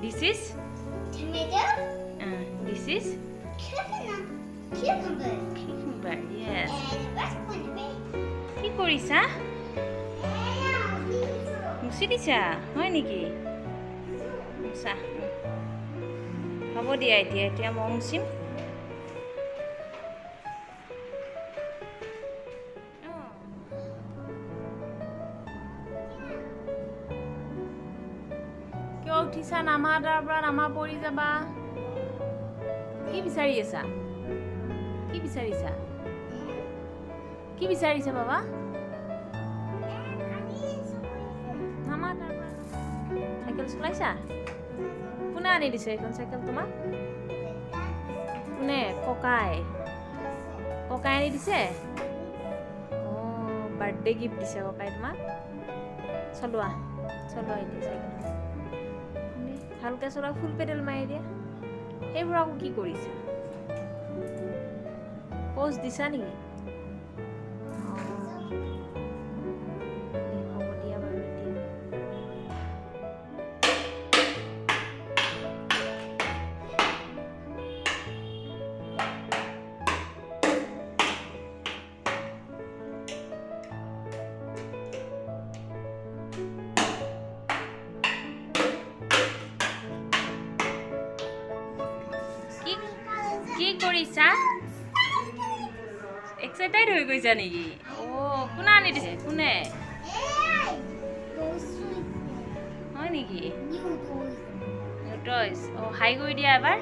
This is Tomato. This is Cucumber. cucumber. Yes. And raspberry. কি কৰিছা? মুচি দিছা হয় নেকি? মুচা হ'ব দিয়া এতিয়া মই মুচিম। কিয় উঠিছা? নামা তাৰ পৰা নামা পৰি যাবা। কি বিচাৰি আছা? কি বিচাৰিছা? কি বিচাৰিছা বাবা? নামা তাৰ পৰা। চাইকেল চলাইছা? কোনে আনি দিছে এইখন চাইকেল তোমাক? কোনে? ককাই আনি দিছে? অঁ, বাৰ্থডে গিফ্ট দিছে ককাই তোমাক। চলোৱা এতিয়া চাইকেল ভালকৈ চলোৱা, ফুল পেডেল মাৰি দিয়া। সেইবোৰ আকৌ কি কৰিছা? প'জ দিছা নেকি? হ'ব দিয়া বাৰু এতিয়া। কি কৰিছা? এক্সাইটেড হৈ গৈছা নেকি? অ' কোনে আনি দিছে? কোনে? হয় নেকি? New toys. অ' হাই কৰি দিয়া এবাৰ।